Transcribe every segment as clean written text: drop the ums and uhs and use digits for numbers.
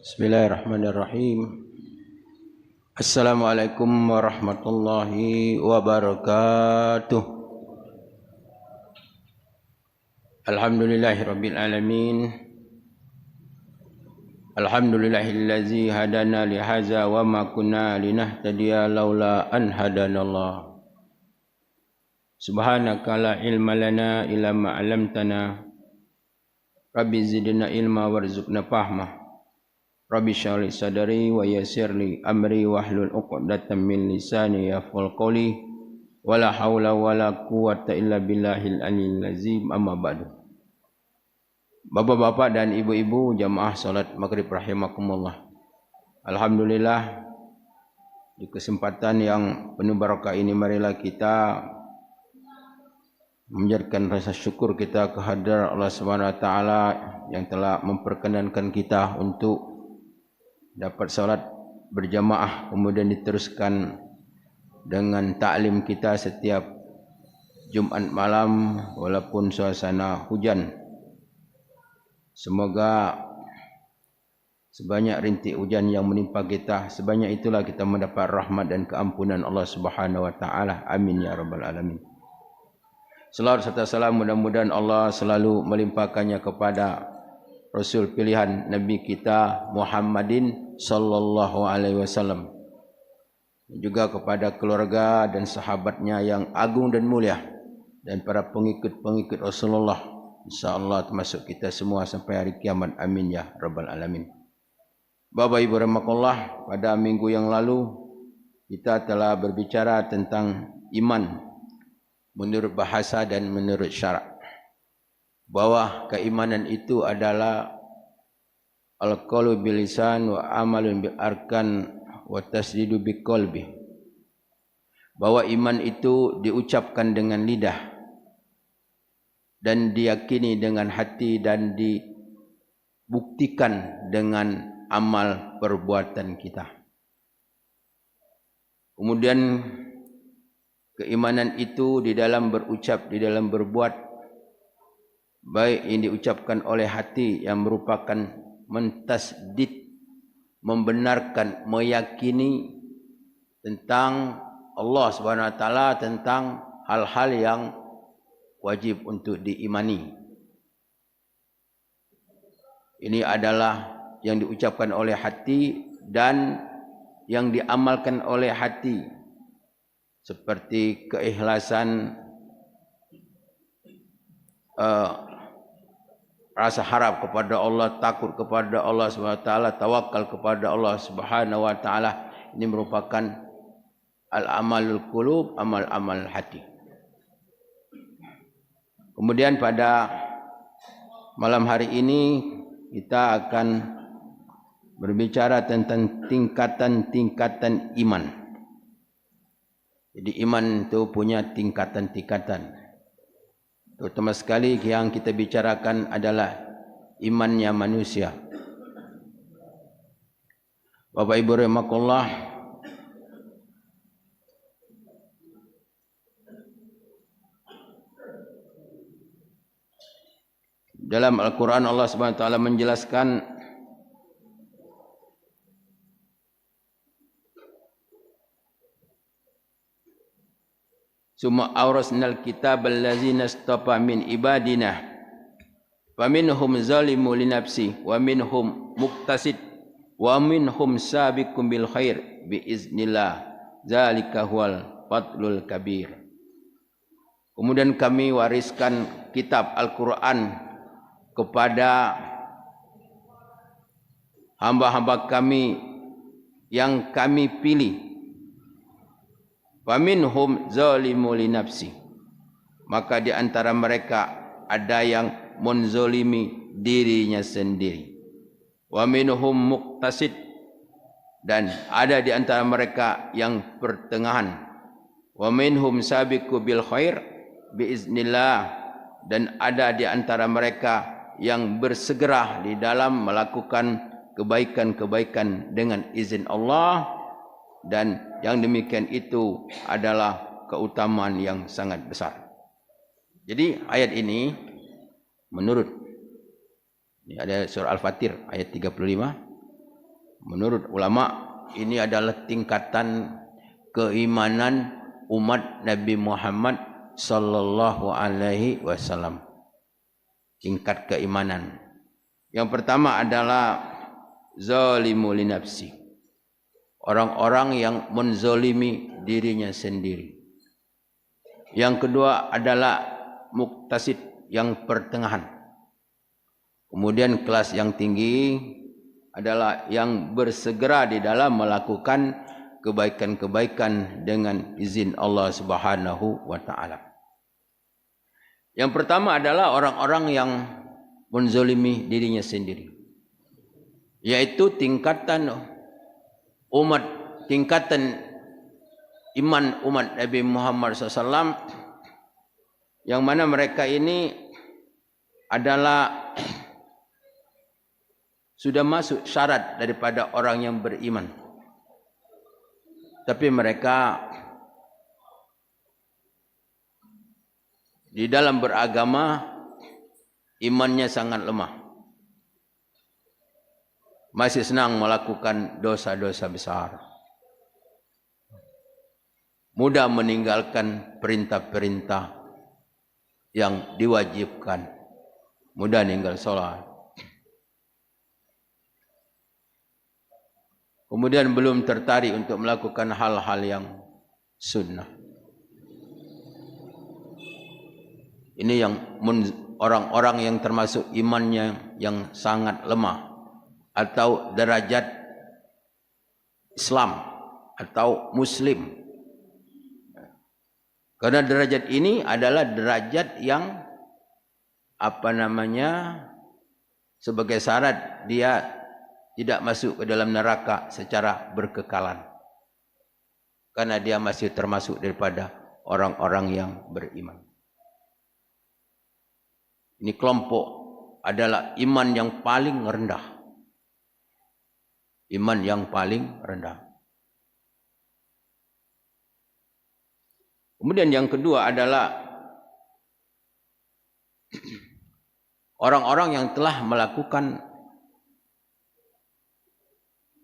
Bismillahirrahmanirrahim. Assalamualaikum warahmatullahi wabarakatuh. Alhamdulillahirabbil alamin. Alhamdulillahillazi hadana li hadza wa ma kunna linahtadiya laula an hadanallah. Subhanaka la ilma lana illa ma 'allamtana. Rabbi zidna ilma warzuqna fahma. Rabbi shrah li sadri wa yassir li amri wahlul 'uqdatam min lisani yafqahu qawli wala haula wala quwwata illa billahil aliyyil azim. Amma ba'du. Bapak-bapak dan ibu-ibu jamaah salat maghrib rahimakumullah. Alhamdulillah, di kesempatan yang penuh barakah ini marilah kita menjadikan rasa syukur kita kehadirat Allah Subhanahu wa taala yang telah memperkenankan kita untuk dapat salat berjamaah, kemudian diteruskan dengan taklim kita setiap Jumat malam walaupun suasana hujan. Semoga sebanyak rintik hujan yang menimpa kita, sebanyak itulah kita mendapat rahmat dan keampunan Allah Subhanahu wa taala. Amin ya rabbal alamin. Selawat serta salam mudah-mudahan Allah selalu melimpahkannya kepada Rasul pilihan Nabi kita Muhammadin sallallahu alaihi wasallam, juga kepada keluarga dan sahabatnya yang agung dan mulia, dan para pengikut-pengikut Rasulullah, insyaallah termasuk kita semua sampai hari kiamat. Amin ya rabbal alamin. Bapak Ibu rahimakumullah, pada minggu yang lalu kita telah berbicara tentang iman menurut bahasa dan menurut syarak, bahwa keimanan itu adalah al-qaulu bil lisan wa amalun bil arkan wa tasdidu bil qalbi. Bahwa iman itu diucapkan dengan lidah dan diyakini dengan hati dan dibuktikan dengan amal perbuatan kita. Kemudian keimanan itu di dalam berucap, di dalam berbuat, baik yang diucapkan oleh hati yang merupakan mentasdid, membenarkan, meyakini tentang Allah Subhanahu wa taala, tentang hal-hal yang wajib untuk diimani. Ini adalah yang diucapkan oleh hati dan yang diamalkan oleh hati, seperti keikhlasan, rasa harap kepada Allah, takut kepada Allah Subhanahu wa taala, tawakal kepada Allah Subhanahu wa taala. Ini merupakan al-amalul qulub, amal-amal hati. Kemudian pada malam hari ini kita akan berbicara tentang tingkatan-tingkatan iman. Jadi iman itu punya tingkatan-tingkatan. Terutama sekali yang kita bicarakan adalah imannya manusia. Bapak Ibu rahimakumullah, dalam Al-Quran Allah Subhanahu wa taala menjelaskan summa awrasnal kitab allazina istafa min ibadina faminhum zalimun li nafsi wa minhum muqtasid wa minhum sabiqun bil khair bi iznillah zalika huwal fadlul kabir. Kemudian kami wariskan kitab Al-Quran kepada hamba-hamba kami yang kami pilih. Faminhum zalimun li nafsi, maka di antara mereka ada yang menzalimi dirinya sendiri. Wa minhum muqtasid, dan ada di antara mereka yang pertengahan. Wa minhum sabiqu bil khair biiznillah, dan ada di antara mereka yang bersegera di dalam melakukan kebaikan-kebaikan dengan izin Allah, dan yang demikian itu adalah keutamaan yang sangat besar. Jadi ayat ini menurut Ini ada surah Al-Fatir ayat 35. Menurut ulama ini adalah tingkatan keimanan umat Nabi Muhammad sallallahu alaihi wasallam. Tingkat keimanan. Yang pertama adalah zalimu li nafsi. Orang-orang yang menzalimi dirinya sendiri. Yang kedua adalah muktasid, yang pertengahan. Kemudian kelas yang tinggi adalah yang bersegera di dalam melakukan kebaikan-kebaikan dengan izin Allah Subhanahu wa taala. Yang pertama adalah orang-orang yang menzalimi dirinya sendiri. Yaitu tingkatan iman umat Nabi Muhammad SAW, yang mana mereka ini adalah sudah masuk syarat daripada orang yang beriman. Tapi mereka di dalam beragama imannya sangat lemah. Masih senang melakukan dosa-dosa besar. Mudah meninggalkan perintah-perintah yang diwajibkan. Mudah meninggal sholat. Kemudian belum tertarik untuk melakukan hal-hal yang sunnah. Ini yang orang-orang yang termasuk imannya yang sangat lemah, atau derajat Islam atau Muslim. Karena derajat ini adalah derajat yang sebagai syarat dia tidak masuk ke dalam neraka secara berkekalan. Karena dia masih termasuk daripada orang-orang yang beriman. Ini kelompok adalah iman yang paling rendah. Iman yang paling rendah. Kemudian yang kedua adalah orang-orang yang telah melakukan,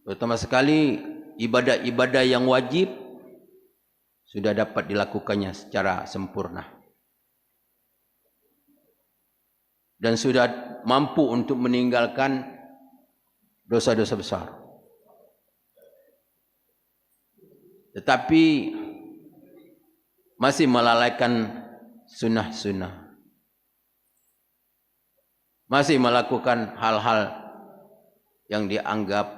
terutama sekali ibadah-ibadah yang wajib, sudah dapat dilakukannya secara sempurna. Dan sudah mampu untuk meninggalkan dosa-dosa besar. Tetapi masih melalaikan sunnah-sunnah. Masih melakukan hal-hal yang dianggap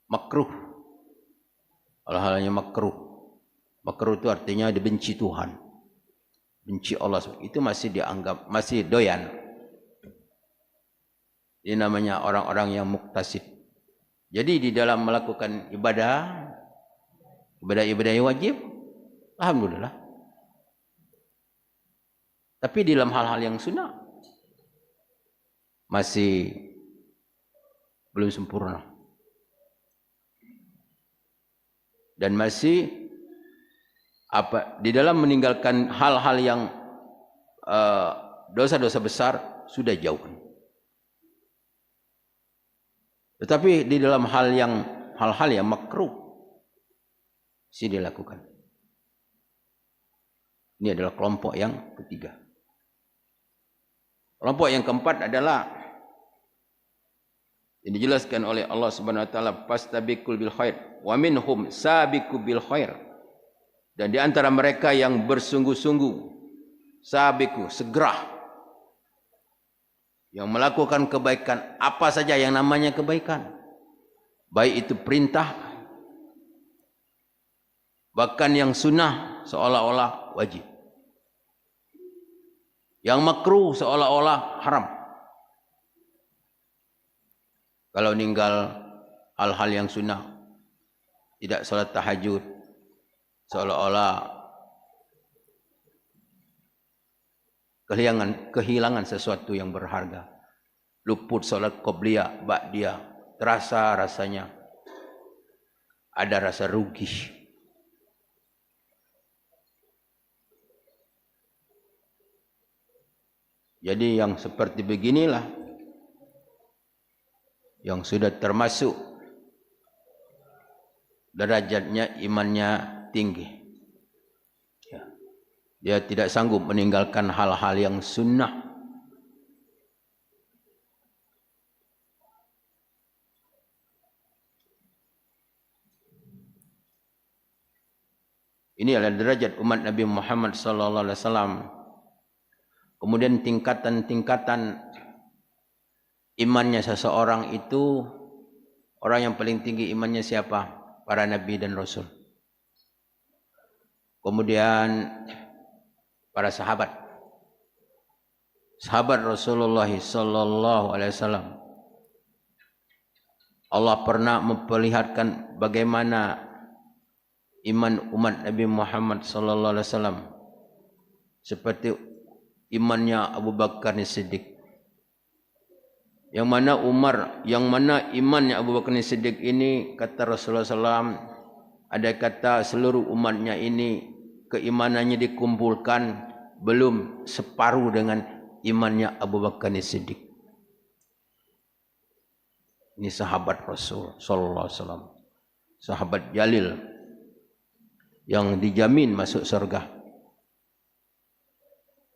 makruh. Hal-halnya makruh. Makruh itu artinya dibenci Tuhan. Benci Allah. Itu masih dianggap, masih doyan. Ini namanya orang-orang yang muktasid. Jadi di dalam melakukan ibadah-ibadah yang wajib, alhamdulillah. Tapi di dalam hal-hal yang sunnah masih belum sempurna. Dan masih di dalam meninggalkan hal-hal yang dosa-dosa besar sudah jauh. Tetapi di dalam hal-hal yang makruh masih dilakukan. Ini adalah kelompok yang ketiga. Kelompok yang keempat adalah yang dijelaskan oleh Allah Subhanahu wa taala, fastabiqul bil khair wa minhum sabiqu bil khair. Dan di antara mereka yang bersungguh-sungguh, sabiqu, segera, yang melakukan kebaikan, apa saja yang namanya kebaikan, baik itu perintah, bahkan yang sunnah seolah-olah wajib, yang makruh seolah-olah haram. Kalau meninggal hal-hal yang sunnah, tidak salat tahajud, seolah-olah kehilangan sesuatu yang berharga. Luput salat qobliyah, ba'diyah, terasa rasanya ada rasa rugi. Jadi yang seperti beginilah yang sudah termasuk derajatnya imannya tinggi. Ya. Dia tidak sanggup meninggalkan hal-hal yang sunnah. Ini adalah derajat umat Nabi Muhammad sallallahu alaihi wasallam. Kemudian tingkatan-tingkatan imannya seseorang itu, orang yang paling tinggi imannya siapa? Para nabi dan rasul. Kemudian para sahabat. Sahabat Rasulullah sallallahu alaihi wasallam. Allah pernah memperlihatkan bagaimana iman umat Nabi Muhammad sallallahu alaihi wasallam seperti imannya Abu Bakar Siddiq. Yang mana imannya Abu Bakar Siddiq ini, kata Rasulullah SAW, ada kata seluruh umatnya ini keimanannya dikumpulkan belum separuh dengan imannya Abu Bakar Siddiq. Ini sahabat Rasul sallallahu alaihi wasallam, sahabat jalil yang dijamin masuk surga.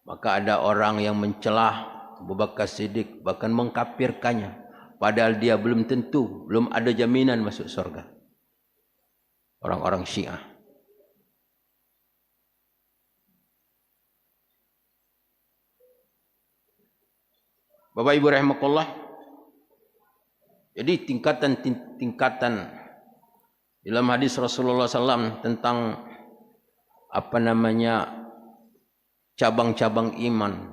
Maka ada orang yang mencelah Abu Bakar Siddiq, bahkan mengkafirkannya, padahal dia belum tentu, belum ada jaminan masuk surga. Orang-orang Syiah. Bapak Ibu rahimakumullah. Jadi tingkatan dalam hadis Rasulullah SAW tentang cabang-cabang iman.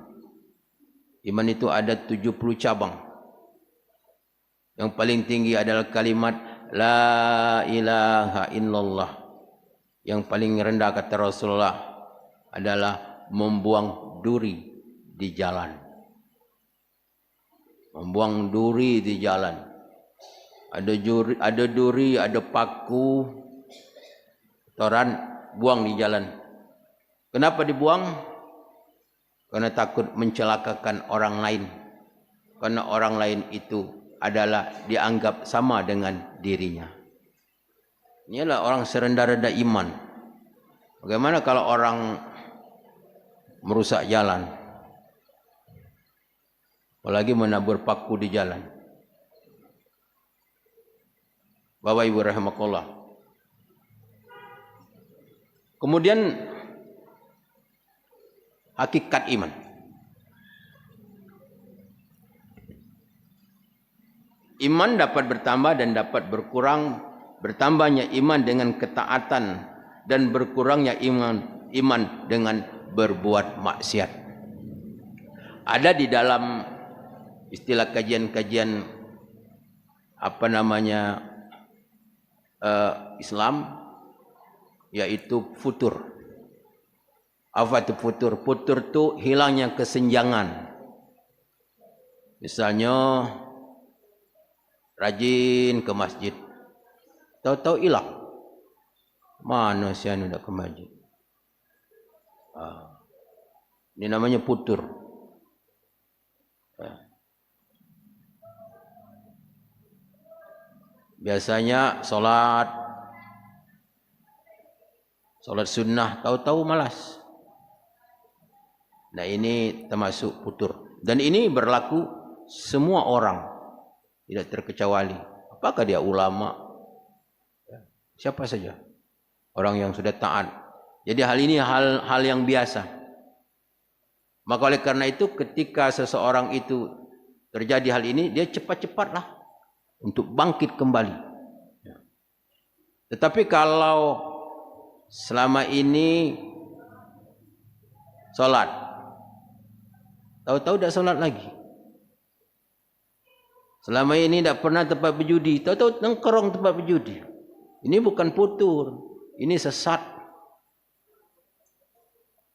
Iman itu ada 70 cabang. Yang paling tinggi adalah kalimat La ilaha illallah. Yang paling rendah kata Rasulullah adalah membuang duri di jalan. Membuang duri di jalan. Ada duri, ada paku, kotoran, buang di jalan. Kenapa dibuang? Karena takut mencelakakan orang lain. Karena orang lain itu adalah dianggap sama dengan dirinya. Inilah orang serendah-rendah iman. Bagaimana kalau orang merusak jalan? Apalagi menabur paku di jalan. Bapak Ibu rahimakumullah. Kemudian hakikat iman. Iman dapat bertambah dan dapat berkurang. Bertambahnya iman dengan ketaatan dan berkurangnya iman dengan berbuat maksiat. Ada di dalam istilah kajian-kajian Islam, yaitu futur. Apa itu futur? Futur itu hilangnya kesenjangan. Misalnya rajin ke masjid, tahu-tahu hilang. Mana si anu nak ke masjid? Ini namanya futur. Biasanya solat sunnah, tahu-tahu malas. Nah ini termasuk futur. Dan ini berlaku semua orang, tidak terkecuali. Apakah dia ulama? Siapa saja. Orang yang sudah taat. Jadi hal ini hal yang biasa. Maka oleh karena itu ketika seseorang itu terjadi hal ini, dia cepat-cepatlah untuk bangkit kembali. Tetapi kalau selama ini solat, tahu-tahu tidak solat lagi. Selama ini tidak pernah tempat berjudi, tahu-tahu nongkrong tempat berjudi. Ini bukan futur, ini sesat.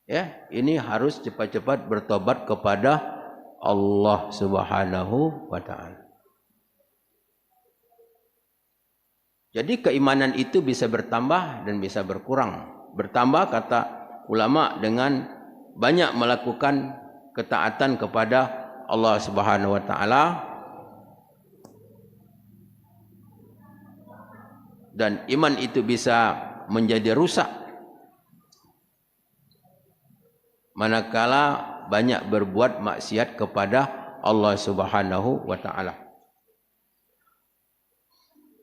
Ya, ini harus cepat-cepat bertobat kepada Allah Subhanahu wa taala. Jadi keimanan itu bisa bertambah dan bisa berkurang. Bertambah kata ulama dengan banyak melakukan ketaatan kepada Allah Subhanahu wa taala, dan iman itu bisa menjadi rusak manakala banyak berbuat maksiat kepada Allah Subhanahu wa taala.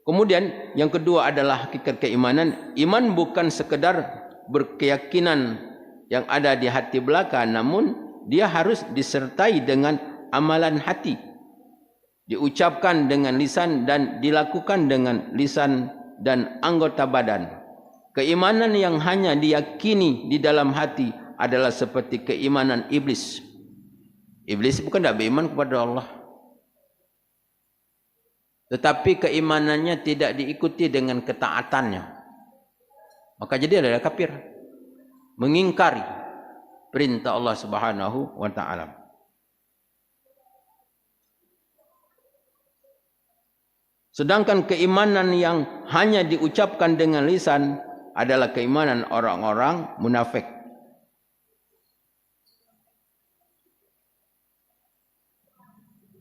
Kemudian yang kedua adalah hakikat keimanan. Iman bukan sekedar berkeyakinan yang ada di hati belaka, namun dia harus disertai dengan amalan hati, diucapkan dengan lisan dan dilakukan dengan lisan dan anggota badan. Keimanan yang hanya diyakini di dalam hati adalah seperti keimanan iblis. Iblis bukan tidak beriman kepada Allah, tetapi keimanannya tidak diikuti dengan ketaatannya, maka jadi adalah kafir, mengingkari perintah Allah Subhanahu wa taala. Sedangkan keimanan yang hanya diucapkan dengan lisan adalah keimanan orang-orang munafik.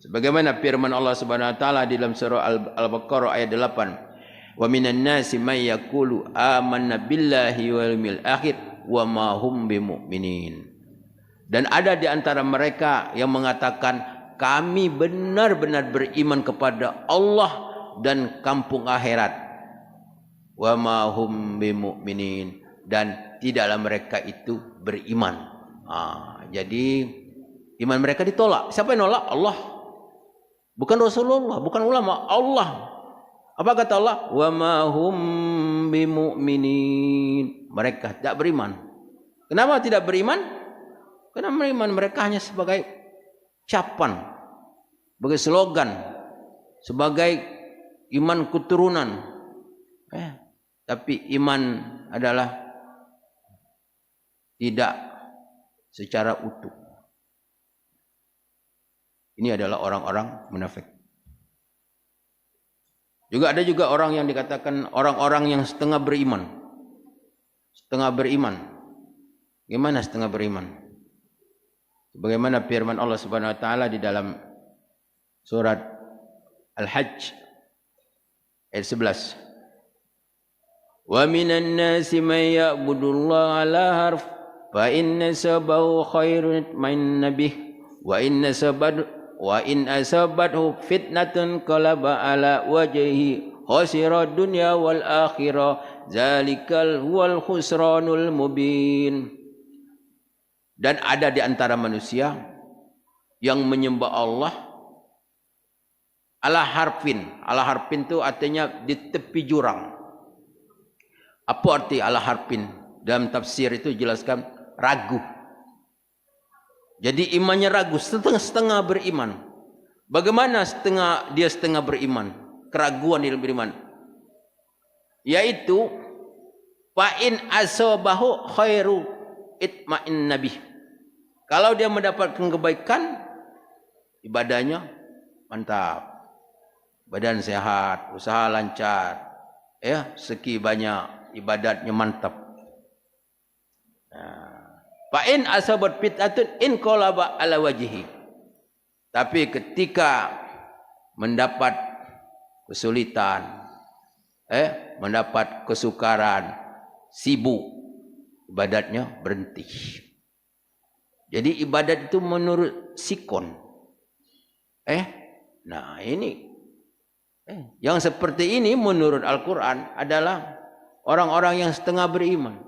Sebagaimana firman Allah Subhanahu wa taala di dalam surah Al-Baqarah ayat 8, "Wa minan nasi may yaqulu amanna billahi wal yawmil akhir wa ma hum bimumin." Dan ada di antara mereka yang mengatakan, kami benar-benar beriman kepada Allah dan kampung akhirat. Wa ma hum bimumin, dan tidaklah mereka itu beriman. Jadi iman mereka ditolak. Siapa yang nolak? Allah. Bukan Rasulullah, bukan ulama, Allah. Apa kata Allah? Wa ma hum bimu'minin. Mereka tidak beriman. Kenapa tidak beriman? Karena beriman mereka hanya sebagai ucapan, sebagai slogan, sebagai iman keturunan. Tapi iman adalah tidak secara utuh. Ini adalah orang-orang munafik. Ada juga orang yang dikatakan orang-orang yang setengah beriman. Setengah beriman. Gimana setengah beriman? Bagaimana firman Allah Subhanahu wa taala di dalam surat Al-Hajj ayat 11. Wa minan nasi may ya'budullaha 'ala harf fa inna sabahu khairun min nabih wa in asabathu fitnatun qalaba ala wajhihi khasira dunya wal akhirah zalikal huwal khusranul mubin. Dan ada di antara manusia yang menyembah Allah ala harfin. Ala harfin itu artinya di tepi jurang. Apa arti ala harfin? Dalam tafsir itu jelaskan ragu. Jadi imannya ragu, setengah-setengah beriman. Bagaimana dia setengah beriman? Keraguan dalam beriman. Yaitu fa'in asabahu khairu itma'in nabih. Kalau dia mendapatkan kebaikan, ibadahnya mantap. Badan sehat, usaha lancar, rezeki banyak, ibadatnya mantap. Fa'in asabat fitnatun in qalaba ala wajhihi. Tapi ketika mendapat kesulitan, mendapat kesukaran, sibuk, ibadatnya berhenti. Jadi ibadat itu menurut sikon. Nah ini yang seperti ini menurut Al-Quran adalah orang-orang yang setengah beriman.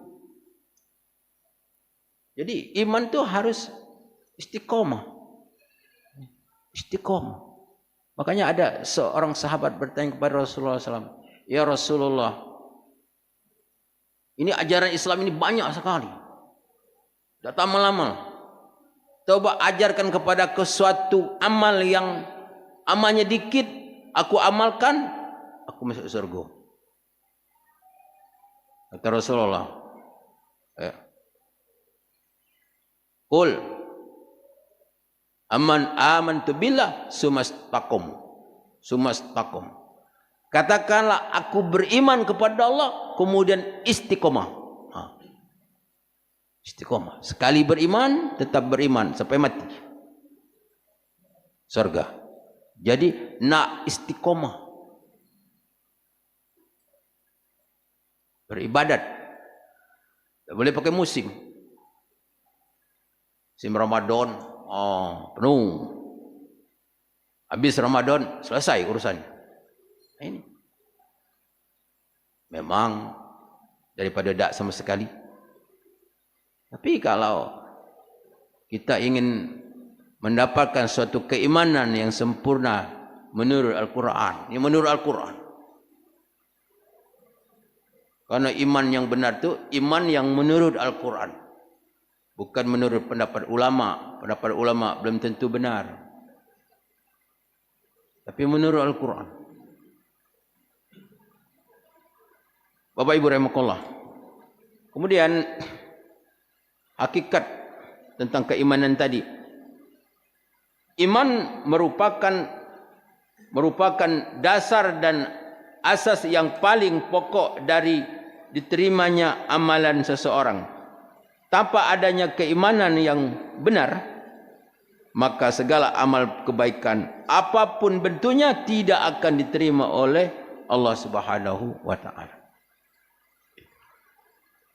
Jadi iman itu harus istiqomah. Istiqomah. Makanya ada seorang sahabat bertanya kepada Rasulullah SAW. Ya Rasulullah, ini ajaran Islam ini banyak sekali. Datang lama. Coba ajarkan kepada suatu amal yang amalnya dikit, aku amalkan, aku masuk surga. Kata Rasulullah, Qul amantu billah sumastaqum. Katakanlah aku beriman kepada Allah, kemudian istiqomah. Istiqomah. Sekali beriman, tetap beriman sampai mati. Surga. Jadi nak istiqomah. Beribadat. Tak boleh pakai musim. Musim Ramadan, penuh. Habis Ramadan, selesai urusan. Ini. Memang daripada tak sama sekali. Tapi kalau kita ingin mendapatkan suatu keimanan yang sempurna menurut Al-Quran, ini menurut Al-Quran. Karena iman yang benar itu iman yang menurut Al-Quran, bukan menurut pendapat ulama. Pendapat ulama belum tentu benar, tapi menurut Al-Quran. Bapak Ibu rahimakumullah. Kemudian hakikat tentang keimanan tadi. Iman merupakan dasar dan asas yang paling pokok dari diterimanya amalan seseorang. Tanpa adanya keimanan yang benar, maka segala amal kebaikan apapun bentuknya tidak akan diterima oleh Allah Subhanahu wa taala.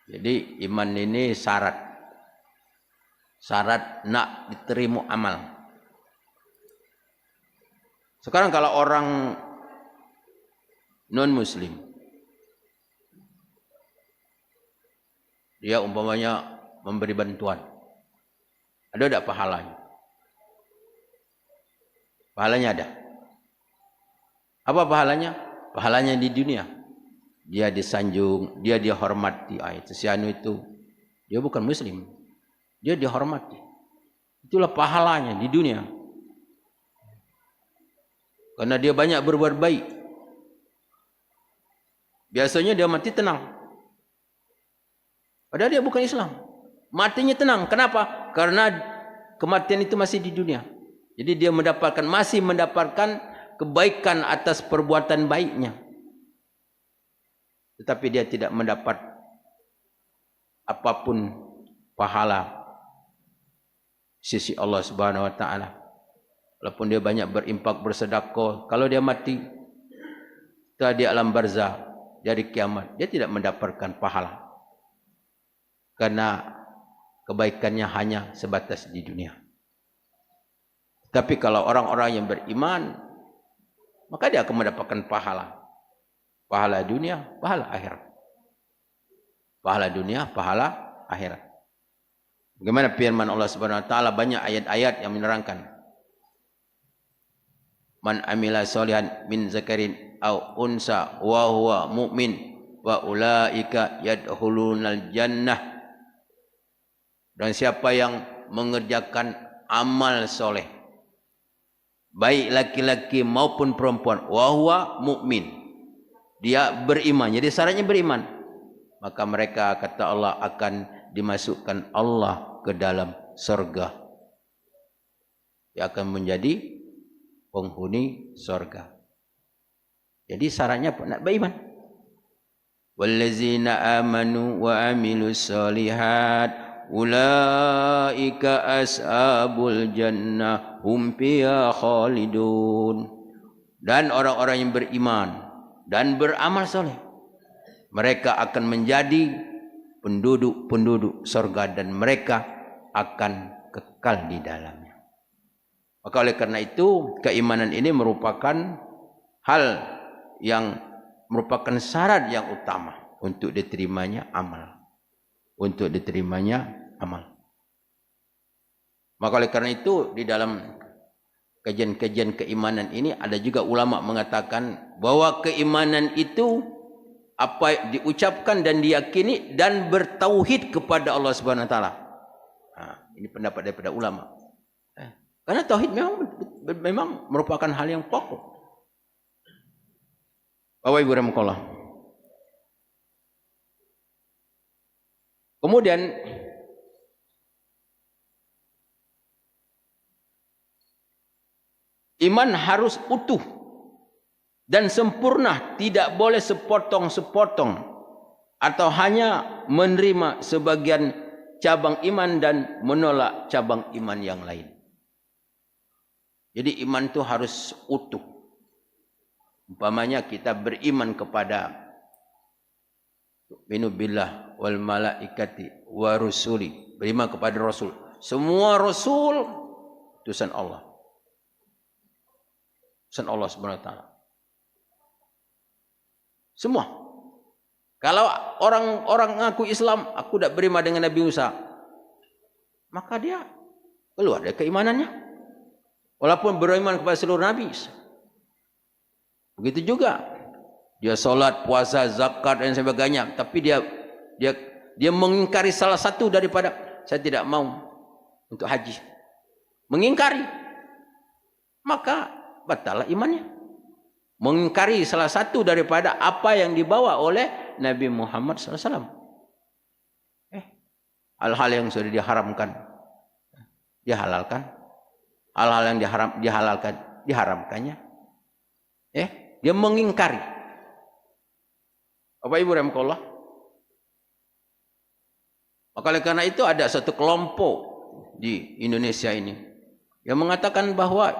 Jadi iman ini syarat nak diterima amal. Sekarang kalau orang non muslim, dia umpamanya memberi bantuan, ada tak pahalanya? Pahalanya ada. Apa pahalanya? Pahalanya di dunia. Dia disanjung, dia dihormati. Itu si anu itu, dia bukan muslim, dia dihormati. Itulah pahalanya di dunia. Karena dia banyak berbuat baik. Biasanya dia mati tenang. Padahal dia bukan Islam. Matinya tenang. Kenapa? Karena kematian itu masih di dunia. Jadi dia masih mendapatkan kebaikan atas perbuatan baiknya. Tetapi dia tidak mendapat apapun pahala sisi Allah Subhanahu wa taala. Walaupun dia banyak berimpak, bersedekah, kalau dia mati setelah di alam barzah dari kiamat, dia tidak mendapatkan pahala. Karena kebaikannya hanya sebatas di dunia. Tapi kalau orang-orang yang beriman, maka dia akan mendapatkan pahala. Pahala dunia, pahala akhirat. Pahala dunia, pahala akhirat. Bagaimana firman Allah Subhanahu wa taala, banyak ayat-ayat yang menerangkan. Man amila sholihan min zakarin aw unsa wa huwa mu'min wa ulaika yadkhulunal jannah. Dan siapa yang mengerjakan amal soleh, baik laki-laki maupun perempuan, wa huwa mu'min, dia beriman. Jadi syaratnya beriman. Maka mereka, kata Allah, akan dimasukkan Allah ke dalam surga. Dia akan menjadi penghuni surga. Jadi syaratnya nak beriman. Wallazina amanu wa amilus solihat ulaika ashabul jannah hum fiha khalidun. Dan orang-orang yang beriman dan beramal soleh, mereka akan menjadi penduduk-penduduk surga dan mereka akan kekal di dalamnya. Maka oleh karena itu, keimanan ini merupakan hal yang merupakan syarat yang utama untuk diterimanya amal. Untuk diterimanya amal. Maka oleh karena itu, di dalam kajian-kajian keimanan ini ada juga ulama mengatakan bahwa keimanan itu apa diucapkan dan diyakini dan bertauhid kepada Allah Subhanahu wa taala. Ini pendapat daripada ulama. Karena tauhid memang merupakan hal yang pokok. Bapak Ibu rahimakumullah. Kemudian iman harus utuh dan sempurna, tidak boleh sepotong-sepotong atau hanya menerima sebagian cabang iman dan menolak cabang iman yang lain. Jadi iman itu harus utuh. Umpamanya kita beriman kepada tu'minu billah wal malaikati wa rusuli, beriman kepada Rasul. Semua Rasul utusan Allah. Utusan Allah Subhanahu wa taala. Semua. Kalau orang ngaku Islam, aku tidak beriman dengan Nabi Musa, maka dia keluar dari keimanannya. Walaupun beriman kepada seluruh Nabi. Begitu juga. Dia solat, puasa, zakat dan sebagainya. Tapi dia mengingkari salah satu daripada, saya tidak mau untuk haji. Mengingkari. Maka batallah imannya. Mengingkari salah satu daripada apa yang dibawa oleh Nabi Muhammad SAW. Hal-hal yang sudah diharamkan, dihalalkan. Hal-hal yang dihalalkan, diharamkannya. Dia mengingkari. Bapak Ibu rahimakumullah. Maka oleh karena itu ada satu kelompok di Indonesia ini yang mengatakan bahwa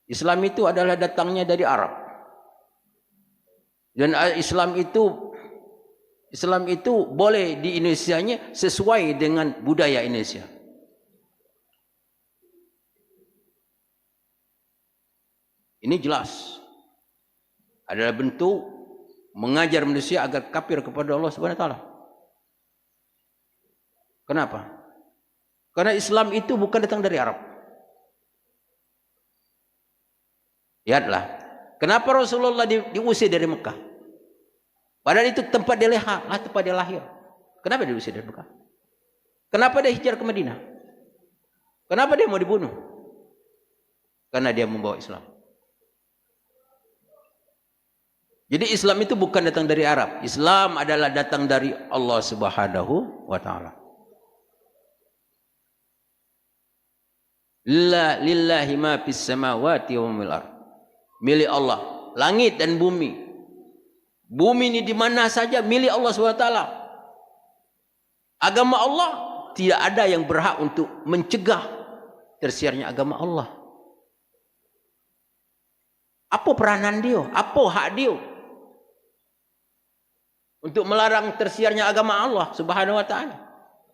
Islam itu adalah datangnya dari Arab. Dan Islam itu boleh di Indonesianya sesuai dengan budaya Indonesia. Ini jelas adalah bentuk mengajar manusia agar kafir kepada Allah Subhanahu wa taala. Kenapa? Karena Islam itu bukan datang dari Arab. Lihatlah, kenapa Rasulullah diusir dari Mekah? Padahal itu tempat dia lahir. Kenapa dia diusir dari Mekah? Kenapa dia hijrah ke Madinah? Kenapa dia mau dibunuh? Karena dia membawa Islam. Jadi Islam itu bukan datang dari Arab. Islam adalah datang dari Allah Subhanahu wa taala. Lillahi ma fis samawati wa fil ardh. Milik Allah, langit dan bumi. Bumi ini di mana saja milik Allah Subhanahu wa taala. Agama Allah tidak ada yang berhak untuk mencegah tersiarnya agama Allah. Apa peranan dia? Apa hak dia untuk melarang tersiarnya agama Allah Subhanahu wa taala?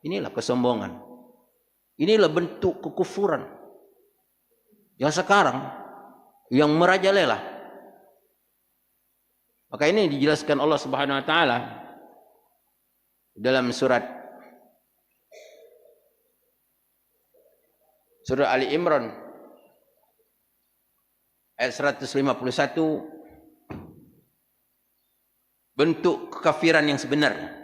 Inilah kesombongan. Inilah bentuk kekufuran yang sekarang yang merajalela. Maka ini dijelaskan Allah Subhanahu wa taala dalam surat Ali Imran ayat 151, bentuk kekafiran yang sebenarnya.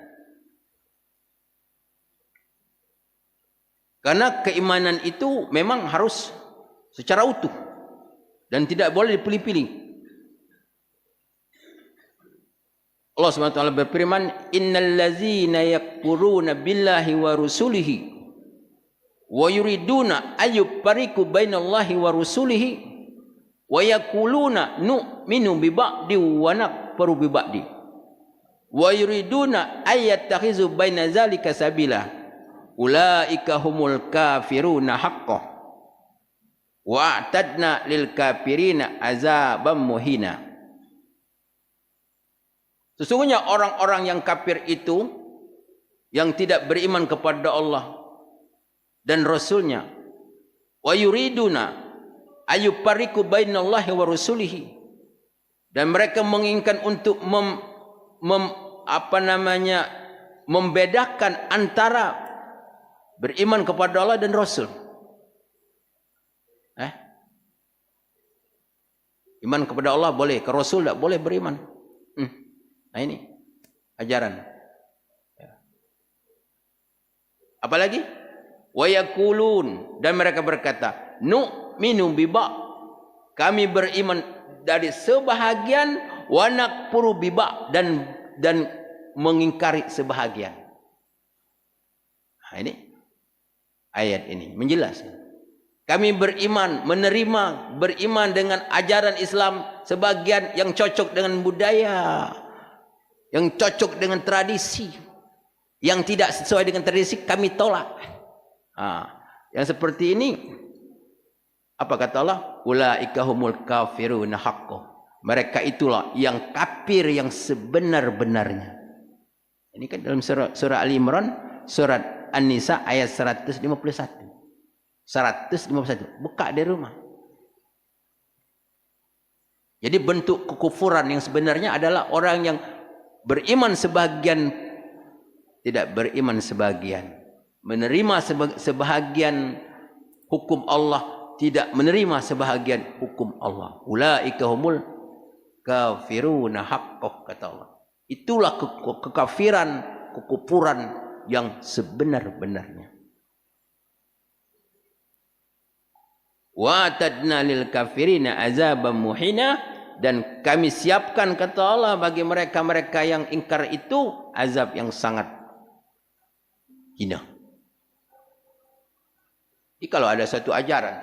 Karena keimanan itu memang harus secara utuh dan tidak boleh dipilih-pilih. Allah SWT berfirman, innal ladzina yakfuruna billahi wa rusulihi wa yuriduna ayyufariqu bainallahi wa rusulihi wa yaquluna nu'minu bi ba'di wa nakfuru bi ba'di wa yuriduna ayattakhizu baina zalika sabila ulaika humul kafiruna haqqan wa a'tadna lil kafirina azaban muhina. Sesungguhnya orang-orang yang kafir itu yang tidak beriman kepada Allah dan Rasulnya, wa yuriduna ayyufariqu bainallahi wa rasulihi, dan mereka menginginkan untuk membedakan antara beriman kepada Allah dan Rasul. Iman kepada Allah boleh, ke Rasul tidak boleh beriman. Nah ini ajaran. Apalagi wa yaqulun, dan mereka berkata nu'minu bi ba', kami beriman dari sebahagian, wa nakfuru bi ba', dan mengingkari sebahagian. Nah ini ayat ini menjelaskan. Kami beriman, beriman dengan ajaran Islam sebagian yang cocok dengan budaya, yang cocok dengan tradisi, Yang tidak sesuai dengan tradisi kami tolak. Yang seperti ini, apa kata Allah? Ulaika humul kafiruna haqqo. Mereka itulah yang kafir yang sebenar-benarnya. Ini kan dalam surah Ali Imran, surat An-Nisa ayat 151. 151. Buka di rumah. Jadi bentuk kekufuran yang sebenarnya adalah orang yang beriman sebagian, tidak beriman sebagian. Menerima sebahagian hukum Allah, tidak menerima sebahagian hukum Allah. Ulaika humul kafiruna haqqo, kata Allah. Itulah kekafiran, kekufuran yang sebenar-benarnya. Wa atadna lil kafirina azaban muhina, dan kami siapkan, kata Allah, bagi mereka-mereka yang ingkar itu azab yang sangat hina. Jadi kalau ada satu ajaran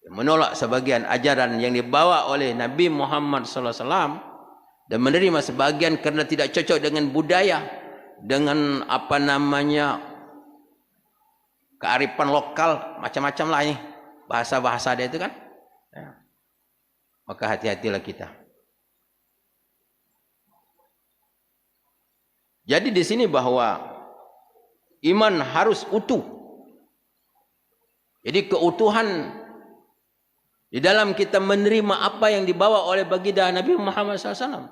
yang menolak sebagian ajaran yang dibawa oleh Nabi Muhammad sallallahu alaihi wasallam dan menerima sebagian kerana tidak cocok dengan budaya, dengan apa namanya kearifan lokal, macam-macam lah ini bahasa-bahasa dia itu kan, ya, maka hati-hatilah kita. Jadi di sini bahwa iman harus utuh. Jadi keutuhan di dalam kita menerima apa yang dibawa oleh baginda Nabi Muhammad SAW.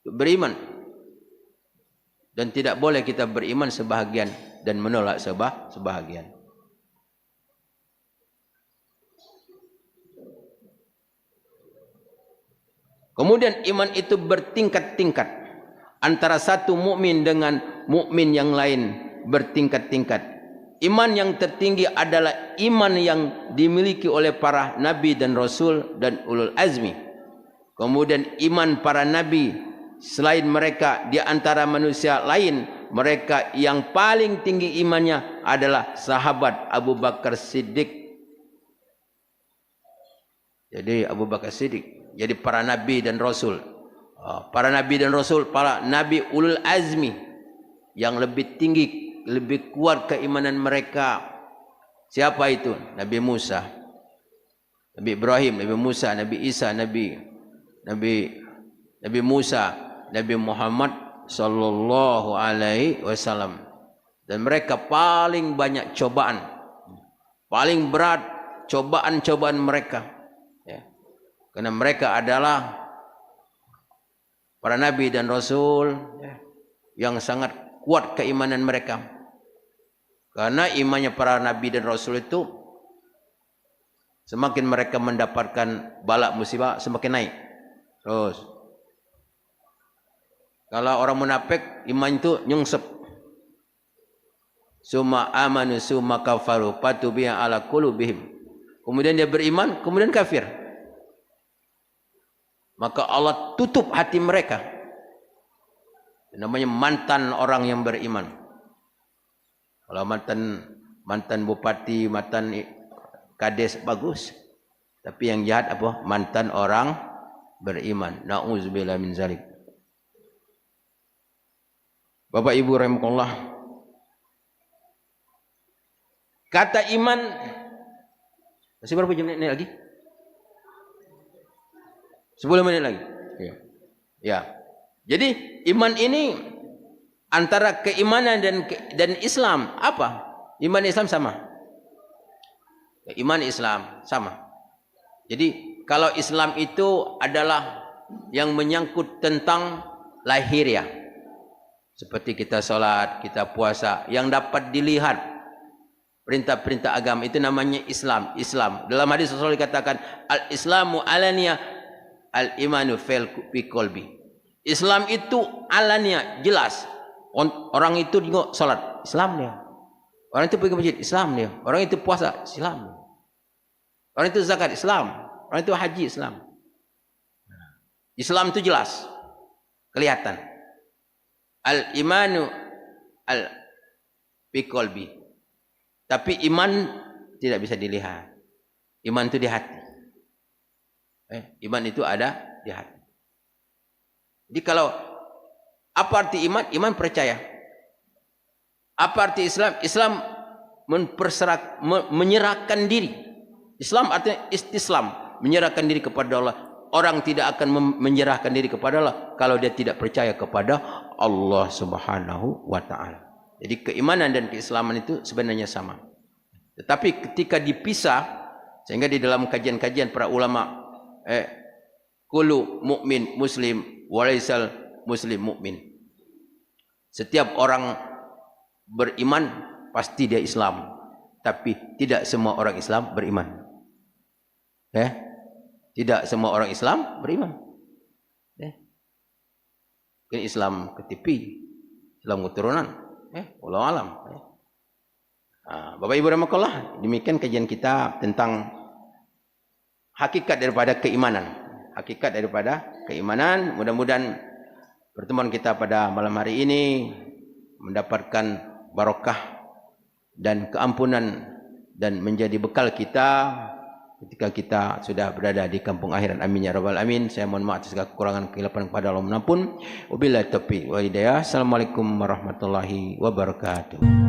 Beriman. Dan tidak boleh kita beriman sebahagian dan menolak sebahagian. Kemudian iman itu bertingkat-tingkat. Antara satu mukmin dengan mukmin yang lain bertingkat-tingkat. Iman yang tertinggi adalah iman yang dimiliki oleh para nabi dan rasul dan ulul azmi. Kemudian iman para nabi selain mereka di antara manusia lain, mereka yang paling tinggi imannya adalah sahabat Abu Bakar Siddiq. Jadi Abu Bakar Siddiq, jadi para nabi dan rasul. Para nabi dan rasul, para nabi ulul azmi yang lebih tinggi, lebih kuat keimanan mereka. Siapa itu? Nabi Musa, Nabi Ibrahim, Nabi Musa, Nabi Isa, Nabi Musa, Nabi Muhammad sallallahu alaihi wasallam. Dan mereka paling banyak cobaan, paling berat cobaan-cobaan mereka, ya. Karena mereka adalah para nabi dan rasul, ya, yang sangat kuat keimanan mereka. Karena imannya para nabi dan rasul itu, semakin mereka mendapatkan bala musibah, semakin naik terus. Kalau orang munafik, iman itu nyungsep. Summa amanu summa kafaru fatubi'a ala qulubihim. Kemudian dia beriman, kemudian kafir. Maka Allah tutup hati mereka. Namanya mantan orang yang beriman. Kalau mantan bupati, mantan kades bagus. Tapi yang jahat apa? Mantan orang beriman. Na'udzubillah min zalik. Bapak Ibu rahimakumullah. Kata iman, masih berapa menit lagi? 10 menit lagi. Ya. Ya. Jadi iman ini antara keimanan dan Islam apa? Iman Islam sama. Iman Islam sama. Jadi kalau Islam itu adalah yang menyangkut tentang lahiriah. Seperti kita solat, kita puasa, yang dapat dilihat perintah-perintah agama, itu namanya Islam. Islam. Dalam hadis Rasul dikatakan al-Islamu alaniyah, al-imanu fi qalbi. Islam itu alaniyah, jelas. Orang itu tengok salat, Islam dia. Orang itu pergi ke masjid, Islam dia. Orang itu puasa, Islam. Orang itu zakat, Islam. Orang itu haji, Islam. Islam itu jelas, kelihatan. Al-imanu fi qalbi. Tapi iman tidak bisa dilihat. Iman itu di hati. Iman itu ada di hati. Jadi kalau Apa arti iman? Iman percaya. Apa arti Islam? Islam menyerahkan diri. Islam artinya istislam, menyerahkan diri kepada Allah. Orang tidak akan menyerahkan diri kepada Allah kalau dia tidak percaya kepada Allah Subhanahu wa taala. Jadi keimanan dan keislaman itu sebenarnya sama. Tetapi ketika dipisah, sehingga di dalam kajian-kajian para ulama, kullu mukmin muslim walaisal muslim mukmin. Setiap orang beriman pasti dia Islam, tapi tidak semua orang Islam beriman. Tidak semua orang Islam beriman. Islam ketipi, Islam keturunan. Wallahu alam. Bapak Ibu rahimakumullah, demikian kajian kita tentang hakikat daripada keimanan. Hakikat daripada keimanan. Mudah-mudahan pertemuan kita pada malam hari ini mendapatkan barokah dan keampunan dan menjadi bekal kita ketika kita sudah berada di kampung akhirat. Amin ya rabbal alamin. Saya mohon maaf atas segala kekurangan kesilapan kepada Allah menampun. Wabillahi taufiq wal hidayah. Assalamualaikum warahmatullahi wabarakatuh.